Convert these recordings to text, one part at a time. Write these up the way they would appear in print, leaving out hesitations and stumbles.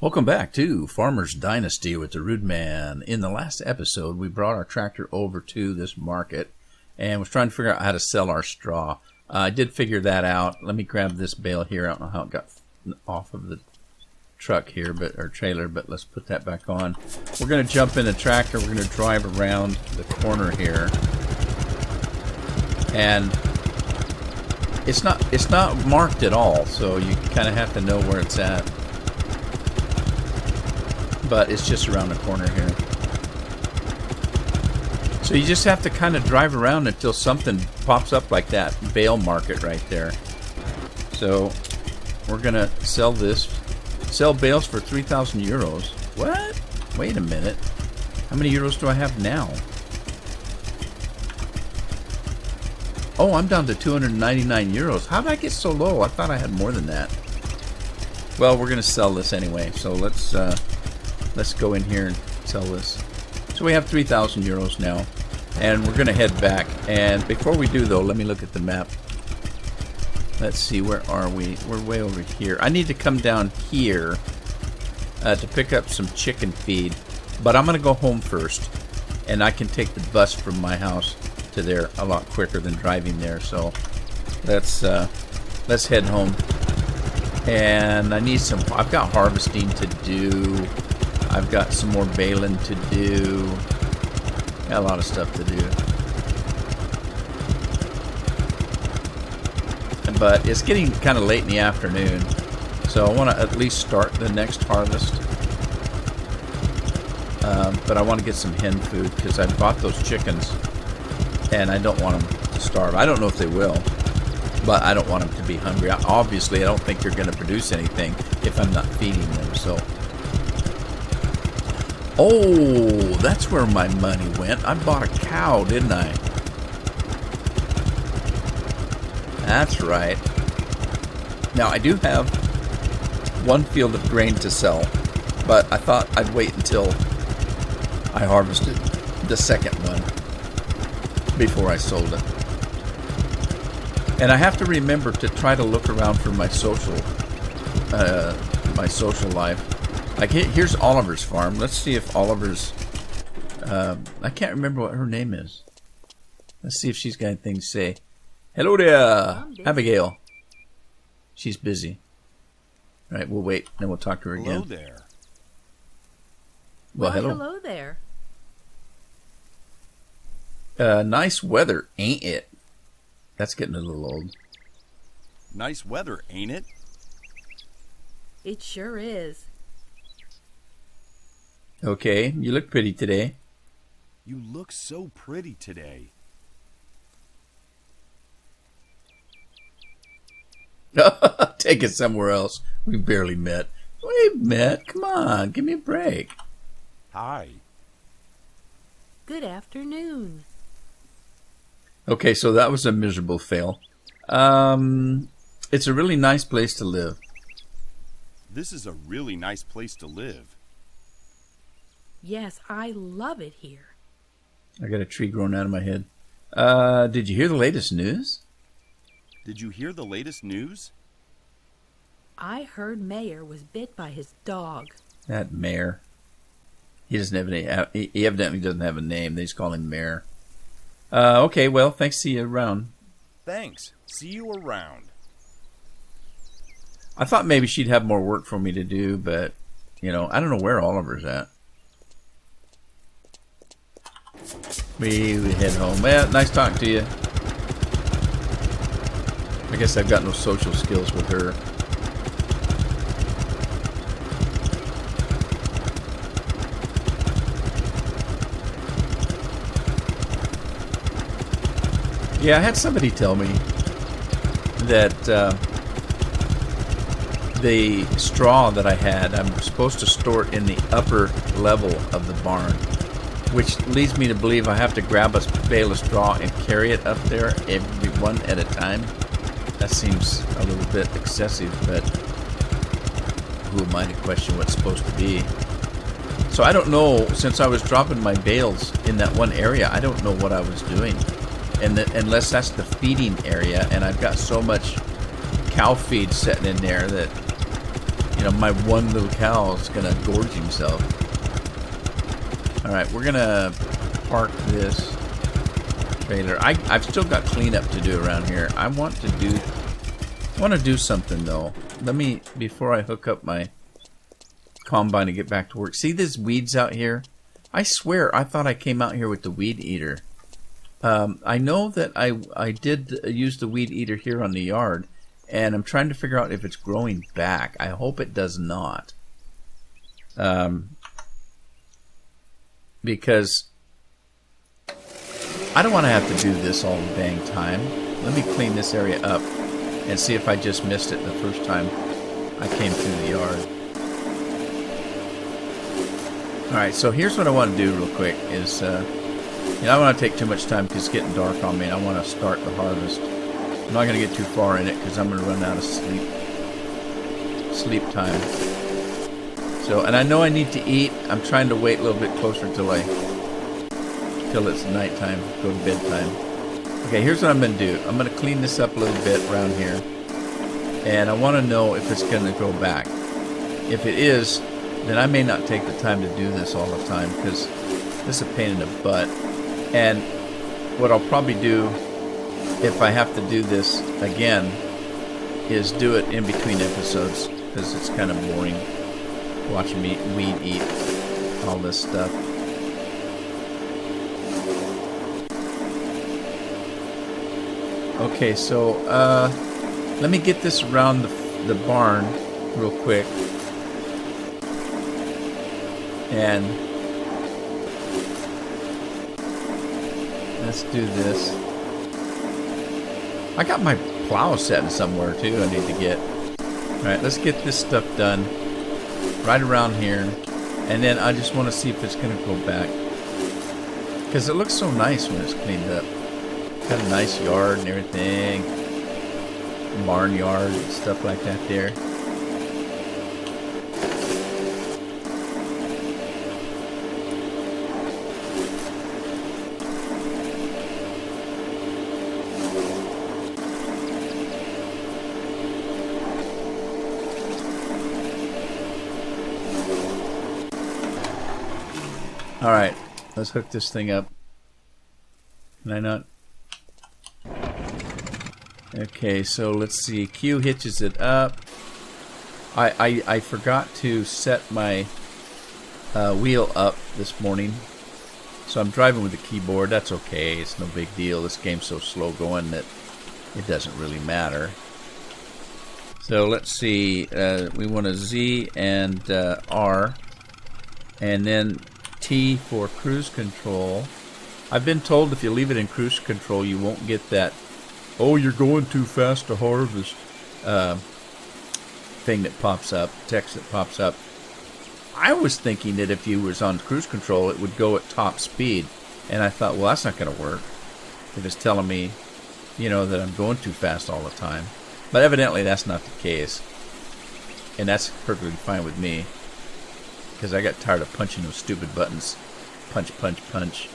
Welcome back to Farmer's Dynasty with the Rude Man. In the last episode, we brought our tractor over to this market and was trying to figure out how to sell our straw. I did figure that out. Let me grab this bale here. I don't know how it got off of the truck here, or trailer, but let's put that back on. We're going to jump in the tractor. We're going to drive around the corner here. And it's not marked at all, so you kind of have to know where it's at. But it's just around the corner here. So you just have to kind of drive around until something pops up like that bale market right there. So we're going to sell bales for 3,000 euros. What? Wait a minute. How many euros do I have now? Oh, I'm down to 299 euros. How did I get so low? I thought I had more than that. Well, we're going to sell this anyway. So let's go in here and sell this. So we have 3,000 euros now. And we're going to head back. And before we do, though, let me look at the map. Let's see, where are we? We're way over here. I need to come down here to pick up some chicken feed. But I'm going to go home first. And I can take the bus from my house to there a lot quicker than driving there. So let's head home. And I need I've got harvesting to do. I've got some more baling to do. Got a lot of stuff to do. But it's getting kind of late in the afternoon, so I want to at least start the next harvest. But I want to get some hen food because I bought those chickens and I don't want them to starve. I don't know if they will, but I don't want them to be hungry. Obviously, I don't think they're going to produce anything if I'm not feeding them. So, oh, that's where my money went. I bought a cow, didn't I? That's right. Now, I do have one field of grain to sell, but I thought I'd wait until I harvested the second one before I sold it. And I have to remember to try to look around for my social life. Like, here's Oliver's farm. Let's see if Oliver's... I can't remember what her name is. Let's see if she's got anything to say. Hello there, Abigail. She's busy. All right, we'll wait, then we'll talk to her again. Hello there. Well, hello. Hello there. Nice weather, ain't it? That's getting a little old. Nice weather, ain't it? It sure is. Okay, you look pretty today. You look so pretty today. Take it somewhere else. We barely met. We've met. Come on, give me a break. Hi. Good afternoon. Okay, so that was a miserable fail. It's a really nice place to live. This is a really nice place to live. Yes, I love it here. I got a tree growing out of my head. Did you hear the latest news? Did you hear the latest news? I heard Mayor was bit by his dog. That Mayor. He doesn't have any. He evidently doesn't have a name. They just call him Mayor. Okay, well, thanks. See you around. Thanks. See you around. I thought maybe she'd have more work for me to do, but, I don't know where Oliver's at. We head home. Well, nice talking to you. I guess I've got no social skills with her. Yeah, I had somebody tell me that the straw that I had, I'm supposed to store it in the upper level of the barn, which leads me to believe I have to grab a bale of straw and carry it up there, every one at a time. That seems a little bit excessive, but who am I to question what's supposed to be? So I don't know, since I was dropping my bales in that one area, I don't know what I was doing. And unless that's the feeding area, and I've got so much cow feed sitting in there that, you know, my one little cow is gonna gorge himself. All right, we're gonna park this trailer. I've still got cleanup to do around here. I want to do something though. Let me, before I hook up my combine to get back to work. See these weeds out here? I swear I thought I came out here with the weed eater. I know that I did use the weed eater here on the yard, and I'm trying to figure out if it's growing back. I hope it does not. Because I don't want to have to do this all the dang time. Let me clean this area up and see if I just missed it the first time I came through the yard. Alright, so here's what I want to do real quick is, you know, I don't want to take too much time because it's getting dark on me and I want to start the harvest. I'm not going to get too far in it because I'm going to run out of sleep time. So, and I know I need to eat. I'm trying to wait a little bit closer till it's nighttime, go to bedtime. Okay, here's what I'm going to do. I'm going to clean this up a little bit around here. And I want to know if it's going to grow back. If it is, then I may not take the time to do this all the time because this is a pain in the butt. And what I'll probably do if I have to do this again is do it in between episodes because it's kind of boring watching me weed eat all this stuff. Okay, so let me get this around the barn real quick. And let's do this. I got my plow setting somewhere too I need to get. Alright, let's get this stuff done right around here. And then I just want to see if it's going to go back. Because it looks so nice when it's cleaned up. Got a nice yard and everything. Barnyard and stuff like that there. Alright, let's hook this thing up. Can I not? Okay, so let's see. Q hitches it up. I forgot to set my wheel up this morning. So I'm driving with the keyboard. That's okay. It's no big deal. This game's so slow going that it doesn't really matter. So let's see. We want a Z and R. And then T for cruise control. I've been told if you leave it in cruise control, you won't get that, oh, you're going too fast to harvest thing that pops up, text that pops up. I was thinking that if you was on cruise control, it would go at top speed. And I thought, well, that's not going to work if it's telling me, you know, that I'm going too fast all the time. But evidently that's not the case. And that's perfectly fine with me. Because I got tired of punching those stupid buttons. Punch, punch, punch.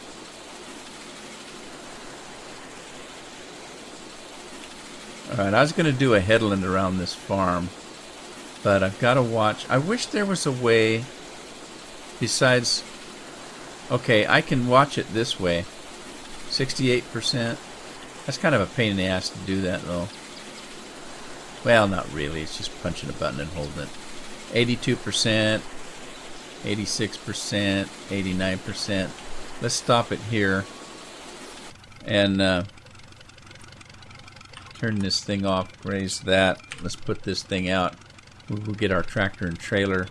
Alright, I was going to do a headland around this farm. But I've got to watch. I wish there was a way besides... Okay, I can watch it this way. 68%. That's kind of a pain in the ass to do that, though. Well, not really. It's just punching a button and holding it. 82%. 86%, 89%. Let's stop it here and turn this thing off, raise that. Let's put this thing out. We'll get our tractor and trailer.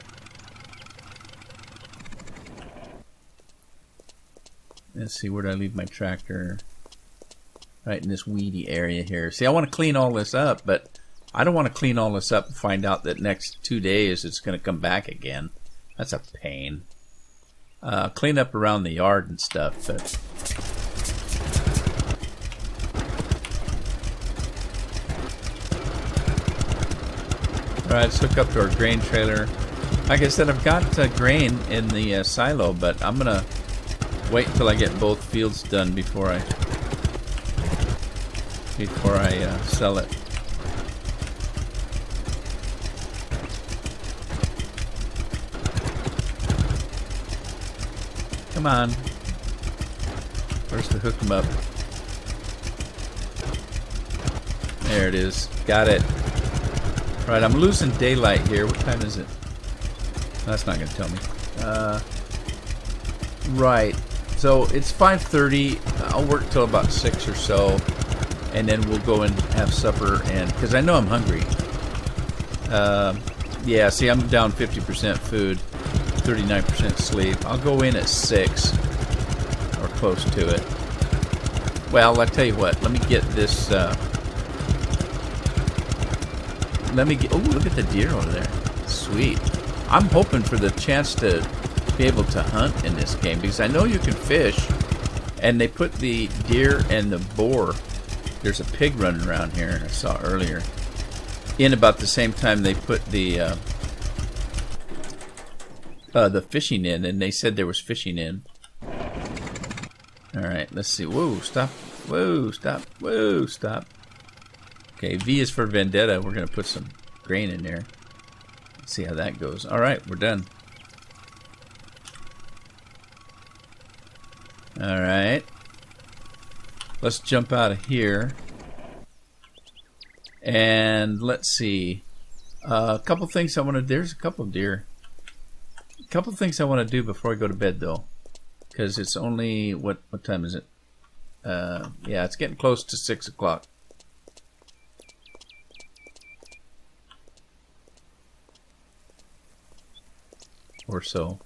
Let's see, where did I leave my tractor? Right in this weedy area here. See, I want to clean all this up, but I don't want to clean all this up and find out that next 2 days it's going to come back again. That's a pain. Clean up around the yard and stuff, but... Alright, let's hook up to our grain trailer. Like I said, I've got grain in the silo, but I'm going to wait until I get both fields done before I sell it. Come on. Where's the hook 'em up? There it is. Got it. Right, I'm losing daylight here. What time is it? That's not going to tell me. Right. So it's 5:30. I'll work till about 6 or so. And then we'll go and have supper. And because I know I'm hungry. Yeah, see, I'm down 50% food, 39% sleep. I'll go in at 6 or close to it. Well, I'll tell you what. Let me get this. Let me get. Oh, look at the deer over there. Sweet. I'm hoping for the chance to be able to hunt in this game because I know you can fish. And they put the deer and the boar. There's a pig running around here I saw earlier. In about the same time they put the fishing in, and they said there was fishing in. All right, let's see. Whoa, stop. Whoa, stop. Whoa, stop. Okay, V is for Vendetta. We're gonna put some grain in there. Let's see how that goes. All right, we're done. All right. Let's jump out of here. And let's see. A couple things I want to. There's a couple of deer. A couple of things I want to do before I go to bed, though, because it's only what time is it? Yeah, it's getting close to 6 o'clock. Or so.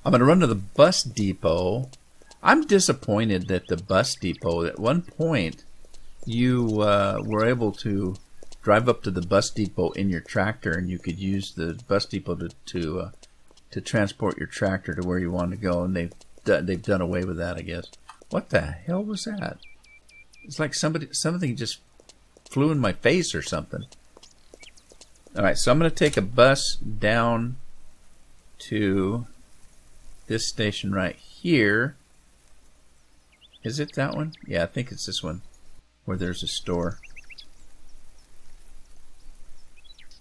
I'm going to run to the bus depot. I'm disappointed that the bus depot, at one point, you were able to drive up to the bus depot in your tractor, and you could use the bus depot to transport your tractor to where you want to go, and they've done away with that, I guess. What the hell was that? It's like something just flew in my face or something. All right, so I'm going to take a bus down to this station right here. Is it that one? Yeah, I think it's this one where there's a store.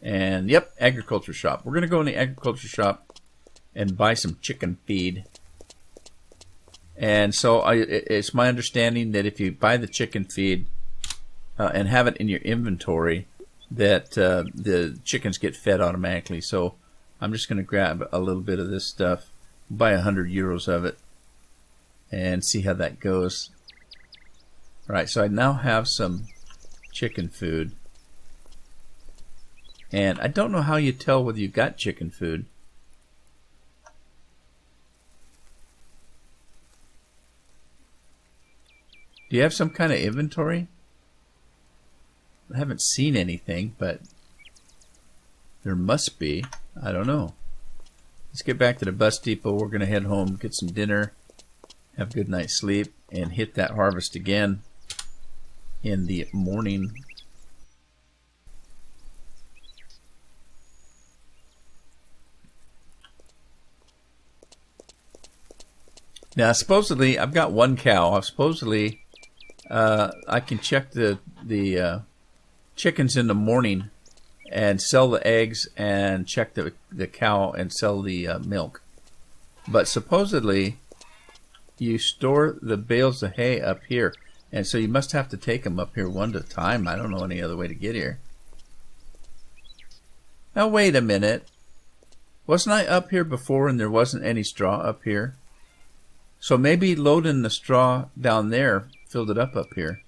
And yep, agriculture shop. We're going to go in the agriculture shop and buy some chicken feed. And so it's my understanding that if you buy the chicken feed and have it in your inventory, that the chickens get fed automatically. So I'm just going to grab a little bit of this stuff, buy 100 euros of it, and see how that goes. All right, so I now have some chicken food. And I don't know how you tell whether you got chicken food. Do you have some kind of inventory? I haven't seen anything, but there must be. I don't know. Let's get back to the bus depot. We're going to head home, get some dinner, have a good night's sleep, and hit that harvest again in the morning. Now, supposedly, I've got one cow. Supposedly, I can check the chickens in the morning and sell the eggs and check the cow and sell the milk. But supposedly, you store the bales of hay up here. And so you must have to take them up here one at a time. I don't know any other way to get here. Now, wait a minute. Wasn't I up here before and there wasn't any straw up here? So maybe loading the straw down there filled it up here.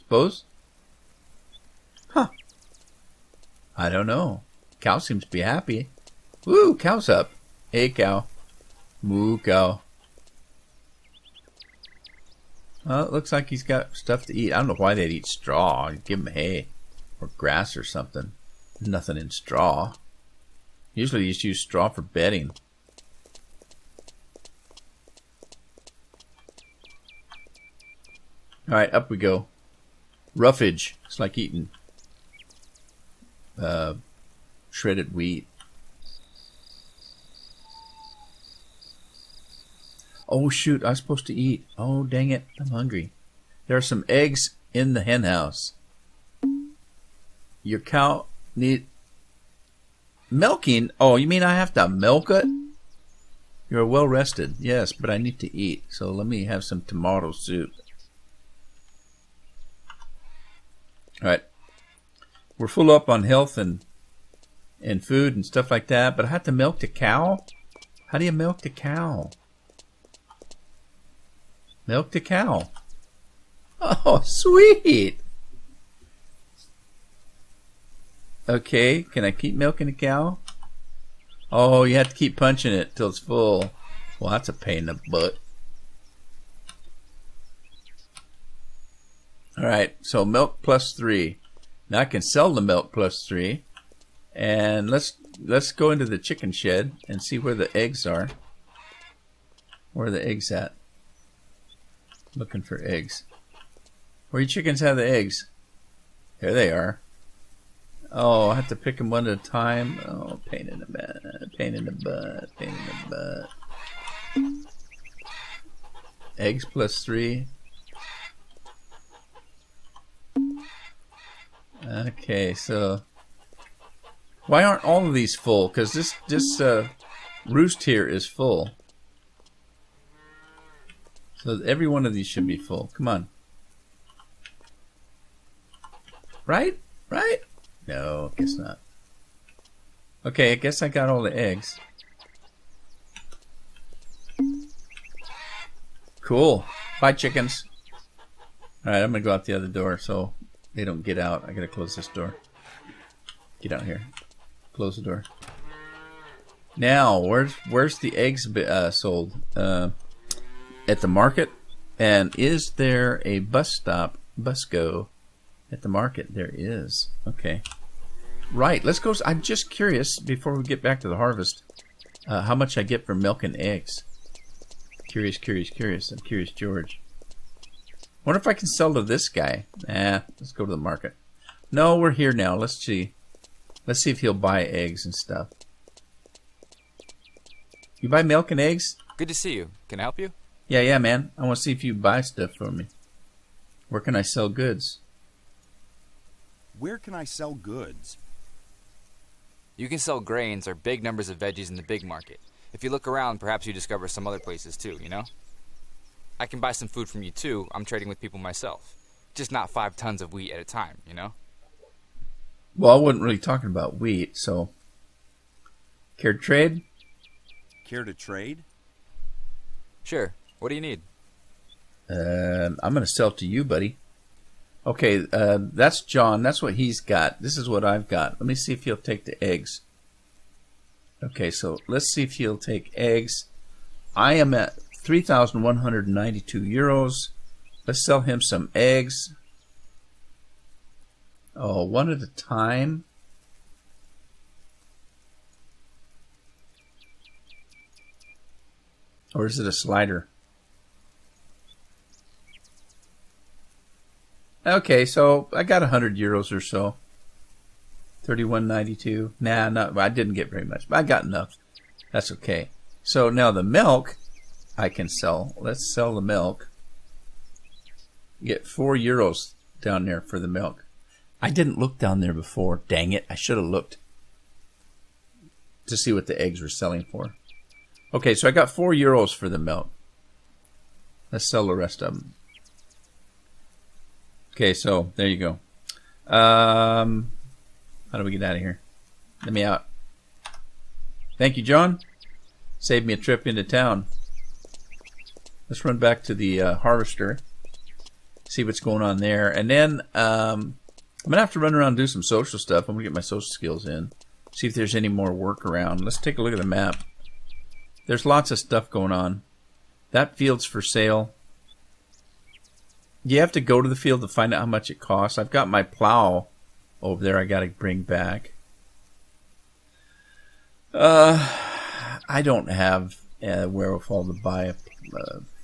Suppose? Huh. I don't know. Cow seems to be happy. Woo, cow's up. Hey, cow. Moo, cow. Well, it looks like he's got stuff to eat. I don't know why they'd eat straw. I'd give him hay or grass or something. There's nothing in straw. Usually you just use straw for bedding. Alright, up we go. Roughage. It's like eating shredded wheat. Oh shoot, I was supposed to eat. Oh dang it, I'm hungry. There are some eggs in the hen house. Your cow Milking? Oh, you mean I have to milk it? You're well rested. Yes, but I need to eat. So let me have some tomato soup. Alright. We're full up on health and food and stuff like that, but I have to milk the cow? How do you milk the cow? Milk the cow. Oh, sweet. Okay, can I keep milking the cow? Oh, you have to keep punching it till it's full. Well, that's a pain in the butt. Alright, so milk plus 3. Now I can sell the milk plus 3. And let's go into the chicken shed and see where the eggs are. Where are the eggs at? Looking for eggs. Where your chickens have the eggs? There they are. Oh, I have to pick them one at a time. Oh, pain in the butt, pain in the butt, pain in the butt. Eggs plus 3. Okay, so why aren't all of these full? Because this roost here is full. So every one of these should be full. Come on. Right? Right? No, guess not. Okay, I guess I got all the eggs. Cool. Bye, chickens. Alright, I'm going to go out the other door so they don't get out. I got to close this door. Get out here. Close the door. Now, where's the eggs sold? At the market? And is there a bus go at the market? There is. Okay. Right, let's go. I'm just curious, before we get back to the harvest, how much I get for milk and eggs. Curious. I'm curious, George. Wonder if I can sell to this guy. Let's go to the market. No, we're here now. Let's see. Let's see if he'll buy eggs and stuff. You buy milk and eggs? Good to see you. Can I help you? Yeah, man. I want to see if you buy stuff for me. Where can I sell goods? Where can I sell goods? You can sell grains or big numbers of veggies in the big market. If you look around, perhaps you discover some other places too, you know? I can buy some food from you too. I'm trading with people myself. Just not 5 tons of wheat at a time, you know? Well, I wasn't really talking about wheat, so... Care to trade? Care to trade? Sure. What do you need? I'm going to sell to you, buddy. Okay, that's John. That's what he's got. This is what I've got. Let me see if he'll take the eggs. Okay, so let's see if he'll take eggs. I am at 3,192 euros. Let's sell him some eggs. Oh, one at a time. Or is it a slider? Okay, so I got 100 euros or so. 31.92. Nah, not. I didn't get very much, but I got enough. That's okay. So now the milk I can sell. Let's sell the milk. Get 4 euros down there for the milk. I didn't look down there before. Dang it! I should have looked to see what the eggs were selling for. Okay, so I got 4 euros for the milk. Let's sell the rest of them. Okay, so there you go. How do we get out of here? Let me out. Thank you, John. Saved me a trip into town. Let's run back to the harvester. See what's going on there. And then I'm going to have to run around and do some social stuff. I'm going to get my social skills in. See if there's any more work around. Let's take a look at the map. There's lots of stuff going on. That field's for sale. You have to go to the field to find out how much it costs. I've got my plow over there I got to bring back. I don't have wherewithal to buy a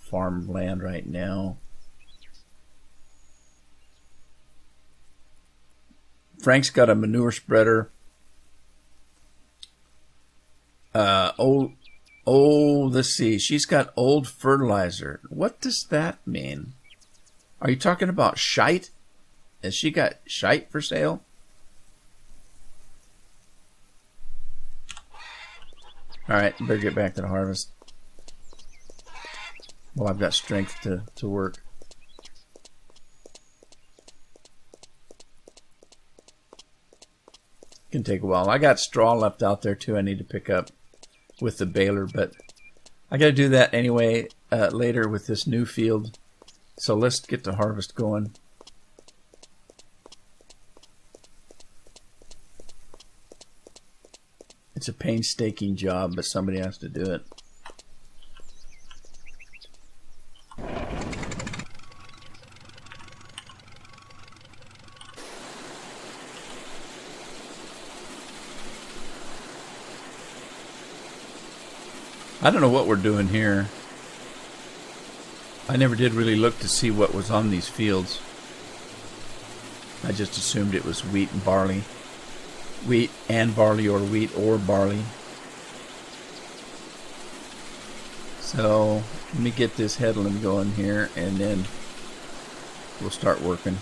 farmland right now. Frank's got a manure spreader. Let's see. She's got old fertilizer. What does that mean? Are you talking about shite? Has she got shite for sale? Alright, better get back to the harvest. Well, I've got strength to work. Can take a while. I got straw left out there too I need to pick up with the baler, but I got to do that anyway later with this new field. So let's get the harvest going. It's a painstaking job, but somebody has to do it. I don't know what we're doing here. I never did really look to see what was on these fields. I just assumed it was wheat and barley. Wheat and barley, or wheat or barley. So let me get this headland going here, and then we'll start working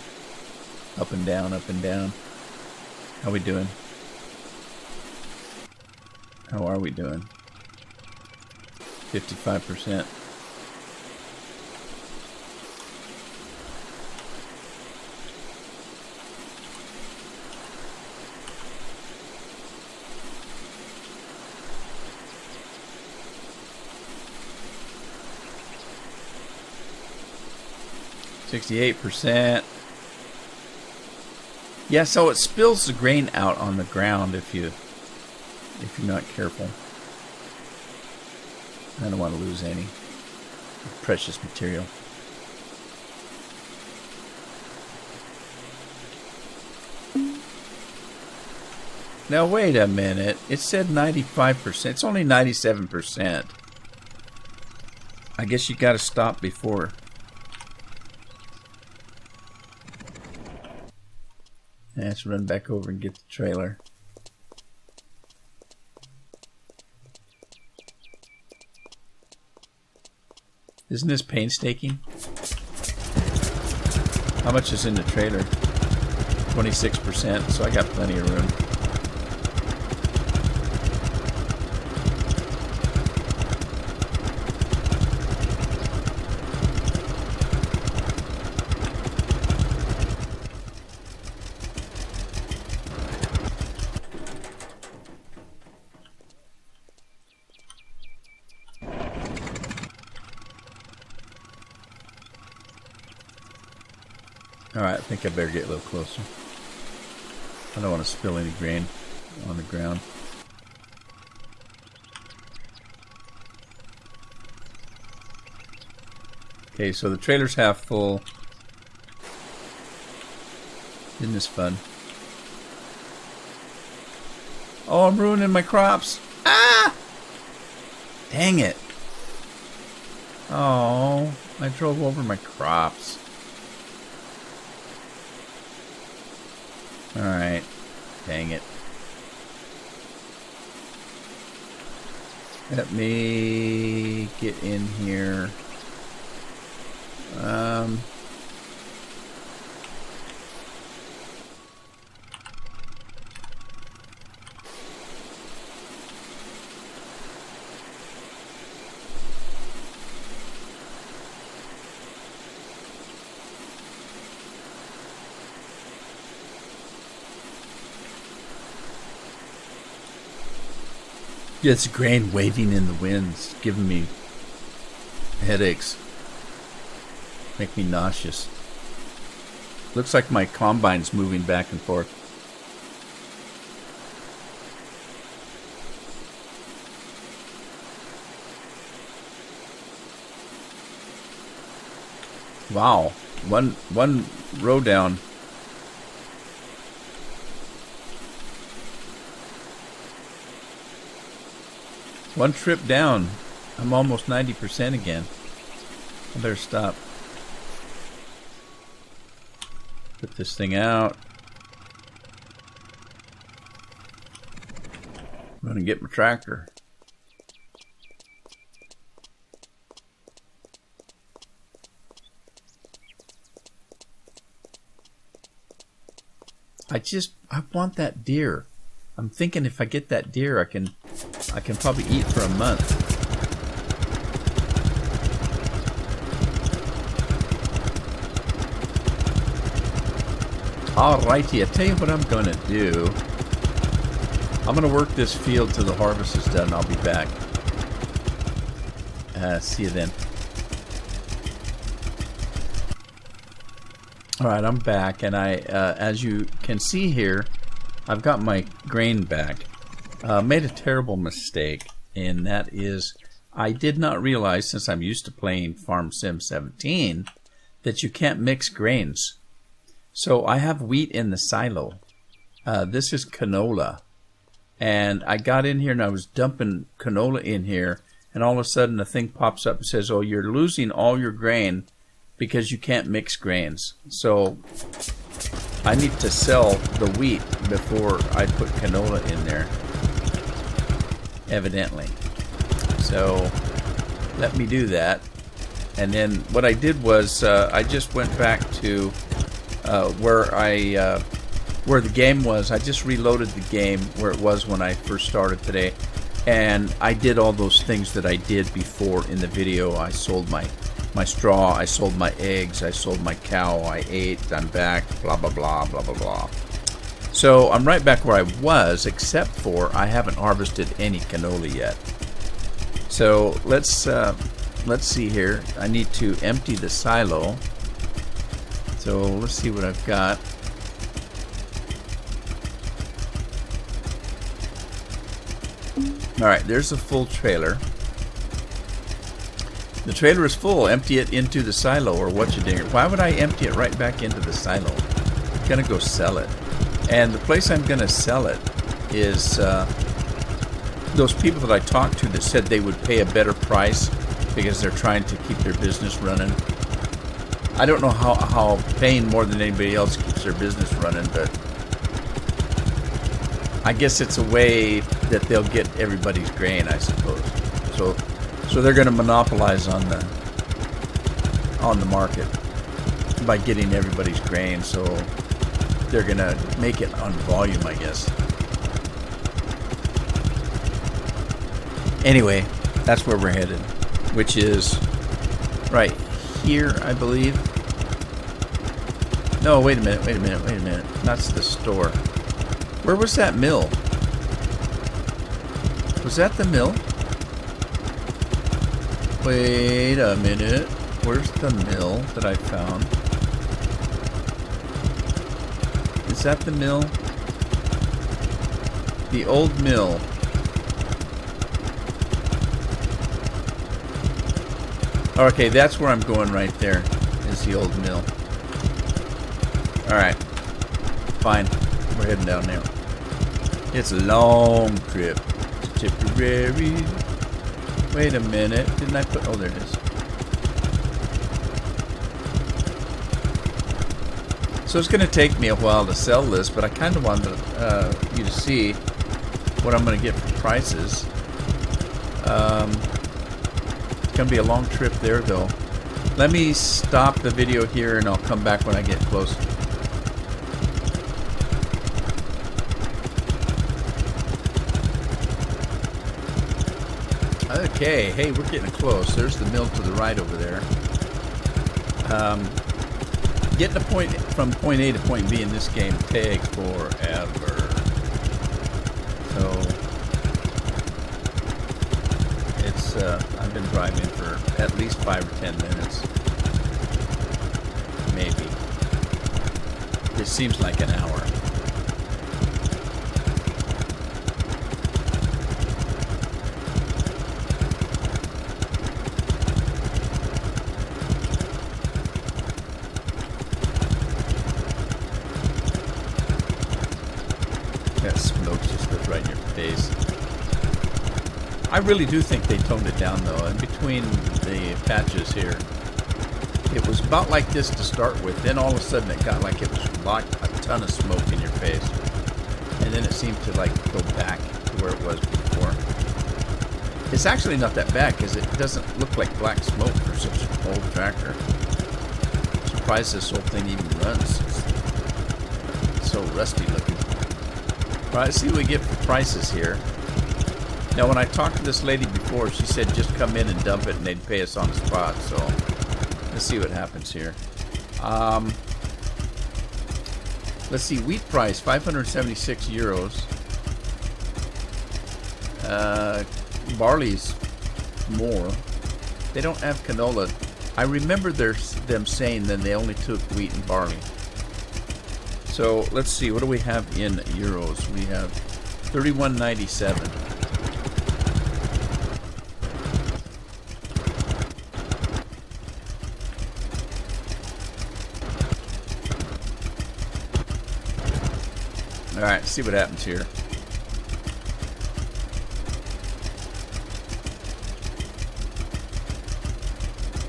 up and down, up and down. How we doing? How are we doing? 55%. %. Yeah, so it spills the grain out on the ground if you're not careful. I don't want to lose any precious material. Now wait a minute. It said 95%. It's only 97%. I guess you got to stop before. Let's run back over and get the trailer. Isn't this painstaking? How much is in the trailer? 26%, so I got plenty of room. Alright, I think I better get a little closer. I don't want to spill any grain on the ground. Okay, so the trailer's half full. Isn't this fun? Oh, I'm ruining my crops. Ah! Dang it. Oh, I drove over my crops. Alright. Dang it. Let me get in here. Yeah, it's grain waving in the winds, giving me headaches. Make me nauseous. Looks like my combine's moving back and forth. Wow. One row down. One trip down. I'm almost 90% again. I better stop. Put this thing out. I'm gonna get my tractor. I want that deer. I'm thinking if I get that deer, I can I can probably eat for a month. Alrighty, I tell you what I'm going to do. I'm going to work this field till the harvest is done. I'll be back. See you then. Alright, I'm back, and as you can see here, I've got my grain back. Made a terrible mistake, and that is I did not realize, since I'm used to playing Farm Sim 17, that you can't mix grains. So I have wheat in the silo. This is canola. And I got in here and I was dumping canola in here, and all of a sudden the thing pops up and says, oh, you're losing all your grain because you can't mix grains. So I need to sell the wheat before I put canola in there, evidently. So let me do that. And then what I did was I just went back to where the game was. I just reloaded the game where it was when I first started today, and I did all those things that I did before in the video. I sold my straw, I sold my eggs, I sold my cow, I ate, I'm back, blah blah blah blah blah blah. So I'm right back where I was, except for I haven't harvested any canola yet. So let's see here. I need to empty the silo. So let's see what I've got. Alright, there's a full trailer. The trailer is full. Empty it into the silo, or what you doing? Why would I empty it right back into the silo? I'm going to go sell it. And the place I'm going to sell it is those people that I talked to that said they would pay a better price because they're trying to keep their business running. I don't know how paying more than anybody else keeps their business running, but I guess it's a way that they'll get everybody's grain, I suppose. So they're going to monopolize on the market by getting everybody's grain. So they're going to make it on volume, I guess. Anyway, that's where we're headed, which is right here, I believe. No, wait a minute. That's the store. Where was that mill? Was that the mill? Wait a minute. Where's the mill that I found? Is that the mill? The old mill. Okay, that's where I'm going right there, is the old mill. Alright. Fine. We're heading down there. It's a long trip to Tipperary. Wait a minute. Didn't I put... Oh, there it is. So it's going to take me a while to sell this, but I kind of wanted you to see what I'm going to get for prices. It's going to be a long trip there, though. Let me stop the video here, and I'll come back when I get close. Okay, hey, we're getting close. There's the mill to the right over there. Getting a point from point A to point B in this game takes forever. So it's I've been driving for at least 5 or 10 minutes, maybe. It seems like an hour. That smoke just goes right in your face. I really do think they toned it down, though. In between the patches here, it was about like this to start with. Then all of a sudden it got like it was like a ton of smoke in your face. And then it seemed to like go back to where it was before. It's actually not that bad because it doesn't look like black smoke for such an old tractor. I'm surprised this whole thing even runs. It's so rusty looking. Alright, let's see what we get for prices here. Now, when I talked to this lady before, she said just come in and dump it and they'd pay us on the spot. So let's see what happens here. Let's see, wheat price, 576 euros. Barley's more. They don't have canola. I remember them saying that they only took wheat and barley. So let's see, what do we have in euros? We have 31.97. All right, see what happens here.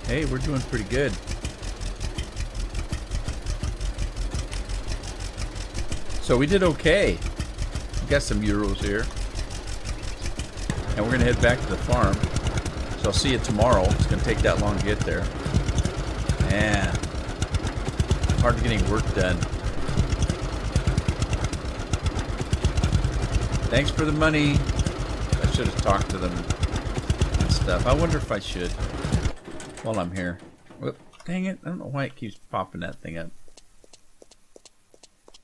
Hey, we're doing pretty good. So we did okay. We got some euros here. And we're going to head back to the farm. So I'll see you tomorrow. It's going to take that long to get there. Man, hard to get any work done. Thanks for the money. I should have talked to them and stuff. I wonder if I should while I'm here. Whoop, dang it. I don't know why it keeps popping that thing up.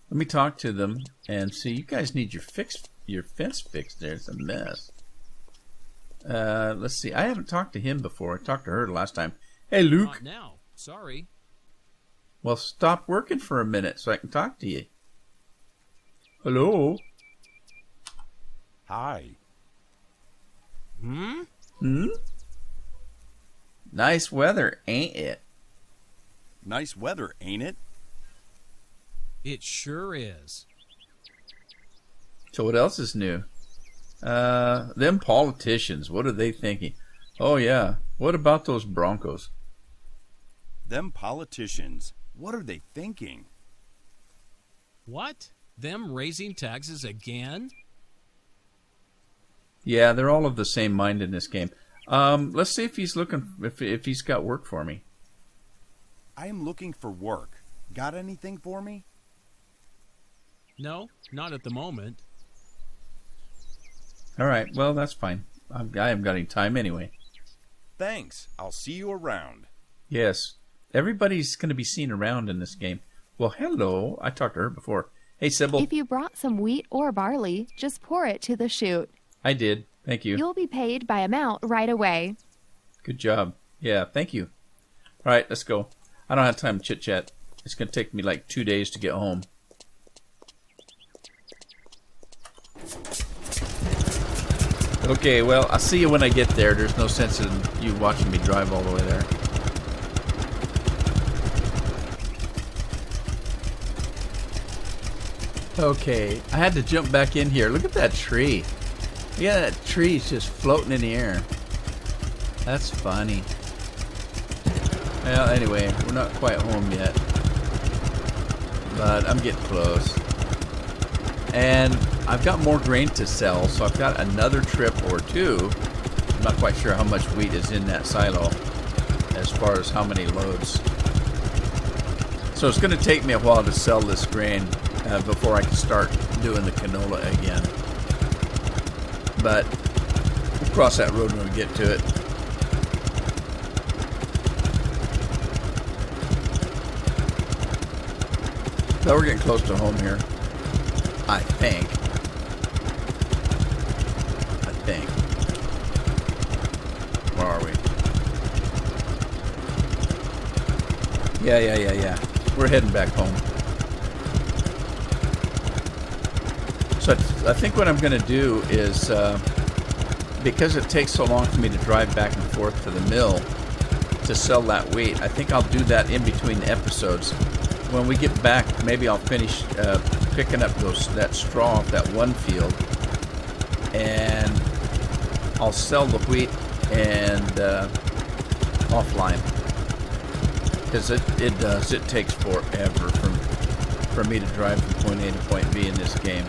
Let me talk to them and see. You guys need your fence fixed there. It's a mess. Let's see. I haven't talked to him before. I talked to her last time. Hey, Luke. Not now. Sorry. Well, stop working for a minute so I can talk to you. Hello? Hi. Hmm? Nice weather, ain't it? Nice weather, ain't it? It sure is. So what else is new? Them politicians, what are they thinking? Oh yeah, what about those Broncos? Them politicians, what are they thinking? What? Them raising taxes again? Yeah, they're all of the same mind in this game. Let's see if he's looking, if he's got work for me. I am looking for work. Got anything for me? No, not at the moment. All right, well that's fine. I haven't got any time anyway. Thanks. I'll see you around. Yes, everybody's going to be seen around in this game. Well, hello. I talked to her before. Hey, Sybil. If you brought some wheat or barley, just pour it to the chute. I did. Thank you. You'll be paid by amount right away. Good job. Yeah, thank you. All right, let's go. I don't have time to chit-chat. It's going to take me like 2 days to get home. Okay, well, I'll see you when I get there. There's no sense in you watching me drive all the way there. Okay, I had to jump back in here. Look at that tree. Yeah, that tree's just floating in the air. That's funny. Well, anyway, we're not quite home yet. But I'm getting close. And I've got more grain to sell, so I've got another trip or two. I'm not quite sure how much wheat is in that silo as far as how many loads. So it's going to take me a while to sell this grain before I can start doing the canola again. But we'll cross that road when we get to it. So we're getting close to home here. I think. Where are we? Yeah. We're heading back home. So I think what I'm going to do is, because it takes so long for me to drive back and forth to the mill to sell that wheat, I think I'll do that in between episodes. When we get back, maybe I'll finish picking up that straw off that one field, and I'll sell the wheat and offline, because it takes forever for me to drive from point A to point B in this game.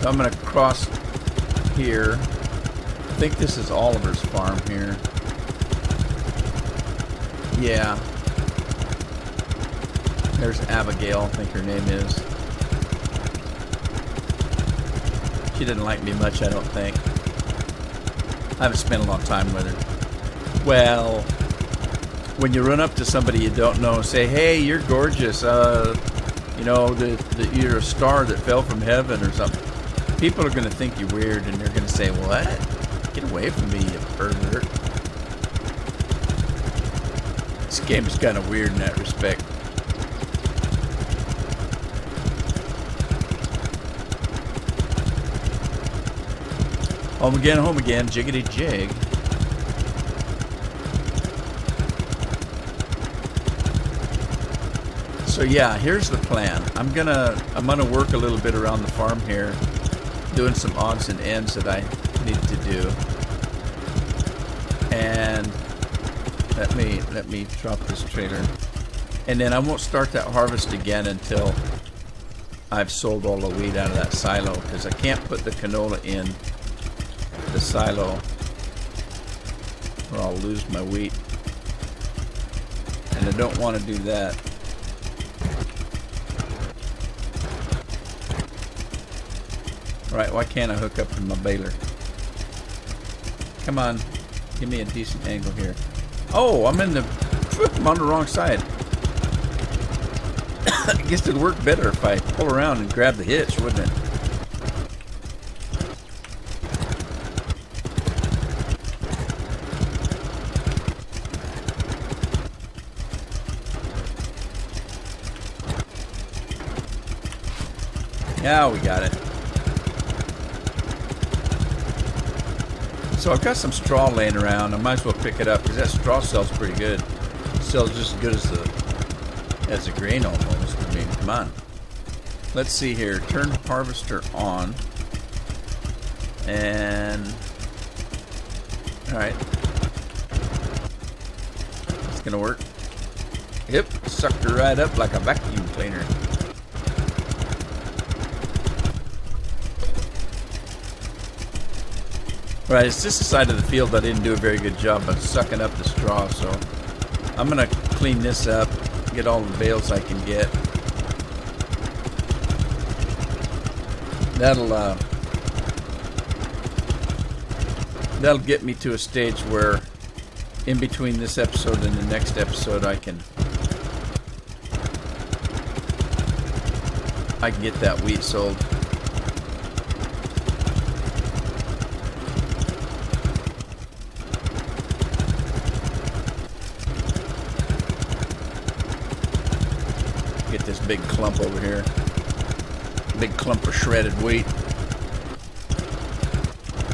So I'm going to cross here. I think this is Oliver's farm here. Yeah. There's Abigail, I think her name is. She didn't like me much, I don't think. I haven't spent a long time with her. Well, when you run up to somebody you don't know and say, hey, you're gorgeous, you know, you're a star that fell from heaven or something, people are going to think you're weird, and they're going to say, what? Get away from me, you pervert. This game is kind of weird in that respect. Home again, jiggity jig. So yeah, here's the plan. I'm gonna work a little bit around the farm here, doing some odds and ends that I need to do. And let me drop this trailer. And then I won't start that harvest again until I've sold all the wheat out of that silo, because I can't put the canola in the silo or I'll lose my wheat, and I don't want to do that. Alright, why can't I hook up to my baler? Come on, give me a decent angle here. Oh, I'm on the wrong side. I guess it'd work better if I pull around and grab the hitch, wouldn't it? Yeah, we got it. So I've got some straw laying around. I might as well pick it up because that straw sells pretty good. It sells just as good as the grain almost. I mean, come on. Let's see here. Turn harvester on. And alright. It's gonna work. Yep, sucked her right up like a vacuum cleaner. Right, it's just the side of the field that I didn't do a very good job of sucking up the straw, so I'm going to clean this up, get all the bales I can get. That'll get me to a stage where in between this episode and the next episode I can get that wheat sold. Get this big clump over here. Big clump of shredded wheat.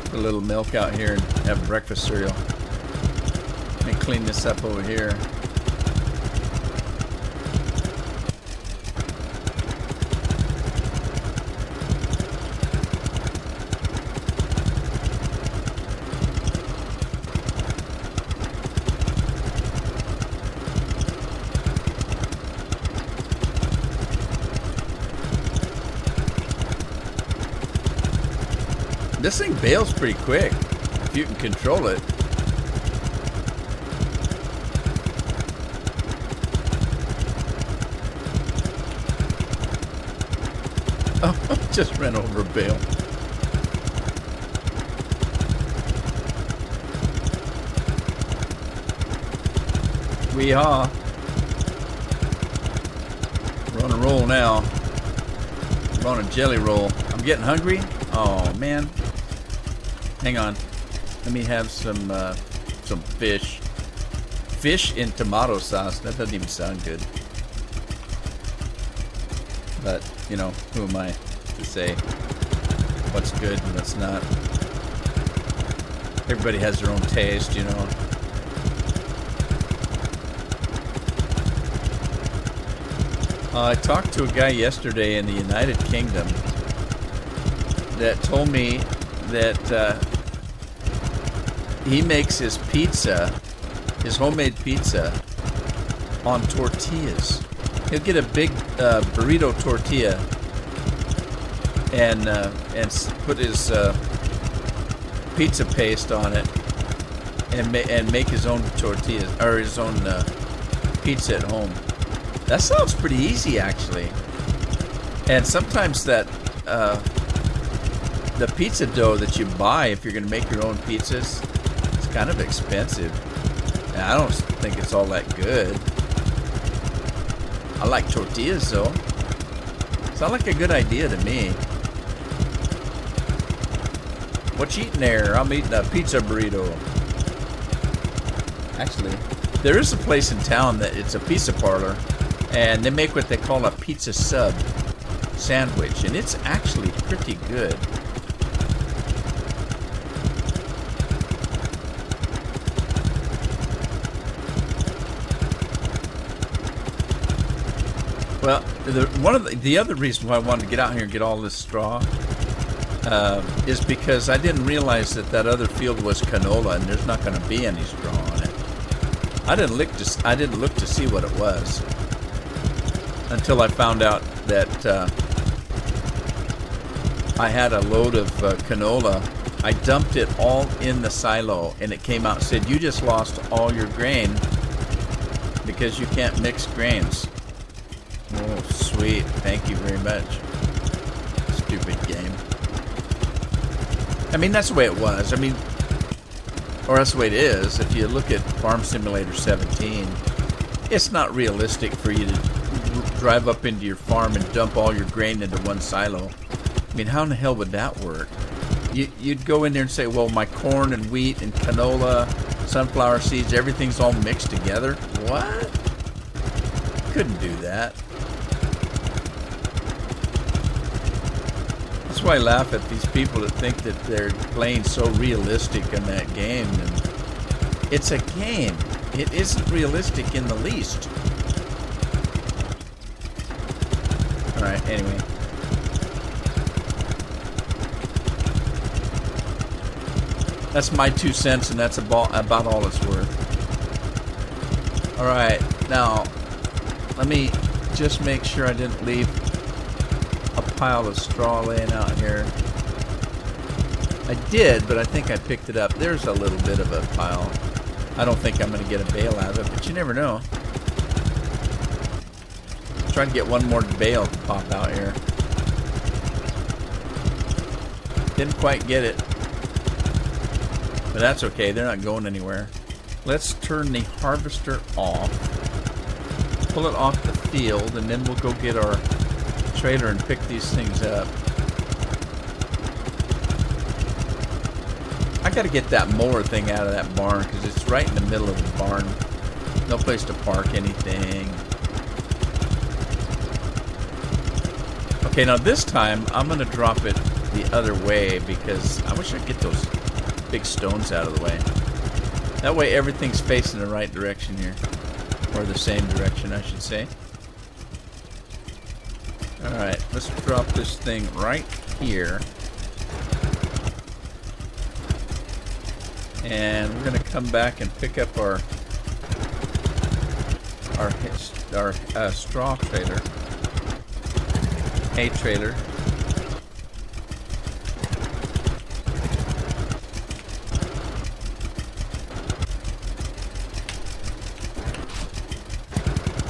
Put a little milk out here and have breakfast cereal. Let me clean this up over here. This thing bales pretty quick, if you can control it. Oh, just ran over a bale. Weehaw. We're on a roll now. We're on a jelly roll. I'm getting hungry. Oh, man. Hang on. Let me have some fish. Fish in tomato sauce. That doesn't even sound good. But, you know, who am I to say what's good and what's not? Everybody has their own taste, you know. I talked to a guy yesterday in the United Kingdom that told me that he makes his pizza, his homemade pizza, on tortillas. He'll get a big burrito tortilla and put his pizza paste on it and make his own tortillas, or his own pizza at home. That sounds pretty easy, actually. And sometimes that the pizza dough that you buy, if you're going to make your own pizzas, it's kind of expensive. And I don't think it's all that good. I like tortillas, though. Sounds like a good idea to me. What you eating there? I'm eating a pizza burrito. Actually, there is a place in town that it's a pizza parlor, and they make what they call a pizza sub sandwich, and it's actually pretty good. Well, one of the other reason why I wanted to get out here and get all this straw is because I didn't realize that other field was canola, and there's not going to be any straw on it. I didn't look to see what it was until I found out that I had a load of canola. I dumped it all in the silo, and it came out and said, "You just lost all your grain because you can't mix grains." Oh, sweet. Thank you very much. Stupid game. I mean, that's the way it was. I mean, or that's the way it is. If you look at Farm Simulator 17, it's not realistic for you to drive up into your farm and dump all your grain into one silo. I mean, how in the hell would that work? You'd go in there and say, well, my corn and wheat and canola, sunflower seeds, everything's all mixed together. What? Couldn't do that. That's why I laugh at these people that think that they're playing so realistic in that game. And it's a game. It isn't realistic in the least. Alright, anyway. That's my 2 cents, and that's about all it's worth. Alright, now, let me just make sure I didn't leave a pile of straw laying out here. I did, but I think I picked it up. There's a little bit of a pile. I don't think I'm going to get a bale out of it, but you never know. Try to get one more bale to pop out here. Didn't quite get it. But that's okay, they're not going anywhere. Let's turn the harvester off. Pull it off the field, and then we'll go get our trailer and pick these things up. I gotta get that mower thing out of that barn because it's right in the middle of the barn. No place to park anything. Okay, now this time I'm gonna drop it the other way because I wish I could get those big stones out of the way. That way everything's facing the right direction here. Or the same direction, I should say. Alright, let's drop this thing right here. And we're going to come back and pick up our straw trailer. Hay trailer.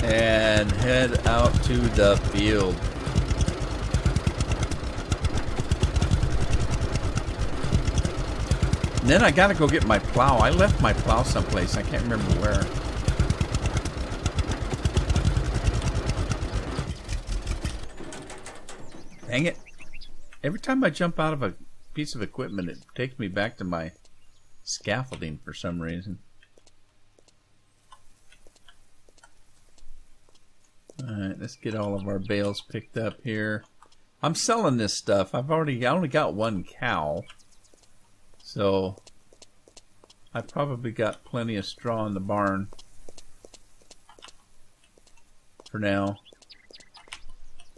And head out to the field. And then I gotta go get my plow. I left my plow someplace. I can't remember where. Dang it. Every time I jump out of a piece of equipment, it takes me back to my scaffolding for some reason. Alright, let's get all of our bales picked up here. I'm selling this stuff. I only got one cow. So I probably got plenty of straw in the barn for now.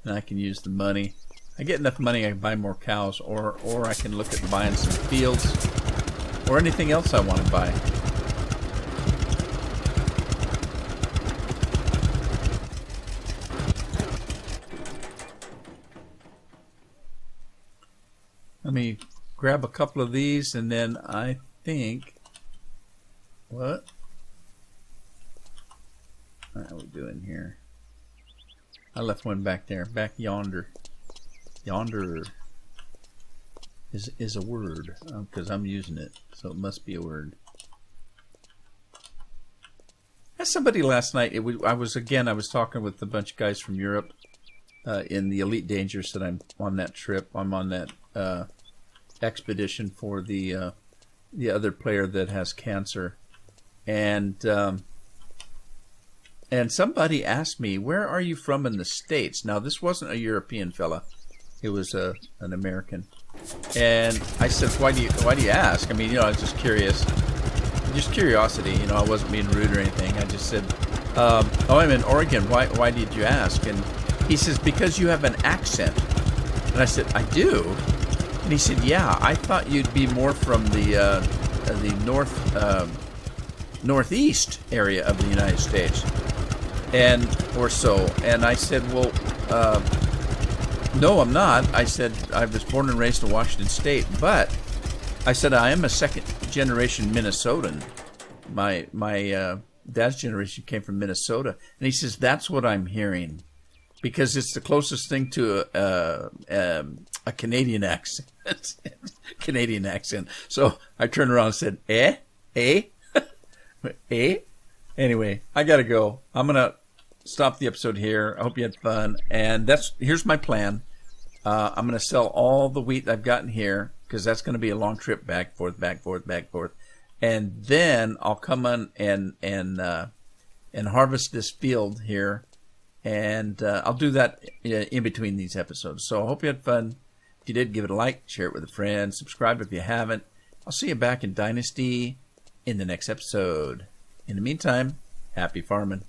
And I can use the money. I get enough money I can buy more cows, or I can look at buying some fields or anything else I want to buy. Let me grab a couple of these, and then I think... What? How are we doing here? I left one back there, back yonder. Yonder is a word because I'm using it, so it must be a word. As somebody last night, I was talking with a bunch of guys from Europe in the Elite Dangerous that I'm on that trip. I'm on that expedition for the other player that has cancer, and somebody asked me, "Where are you from in the States?" Now this wasn't a European fella; it was an American. And I said, "Why do you ask?" I mean, I was just curious. Just curiosity, I wasn't being rude or anything. I just said, "Oh, I'm in Oregon. Why did you ask?" And he says, "Because you have an accent." And I said, "I do?" And he said, "Yeah, I thought you'd be more from the northeast area of the United States, or so." And I said, "Well, no, I'm not." I said, "I was born and raised in Washington State, but," I said, "I am a second-generation Minnesotan. My dad's generation came from Minnesota." And he says, "That's what I'm hearing, because it's the closest thing to a Canadian accent." Canadian accent. So I turned around and said, "Eh? Eh?" Anyway, I gotta go. I'm gonna stop the episode here. I hope you had fun. And here's my plan. I'm gonna sell all the wheat I've gotten here, because that's going to be a long trip back, forth, and then I'll come on and harvest this field here, and I'll do that in between these episodes. So I hope you had fun. If you did, give it a like, share it with a friend, subscribe if you haven't. I'll see you back in Dynasty in the next episode. In the meantime, happy farming.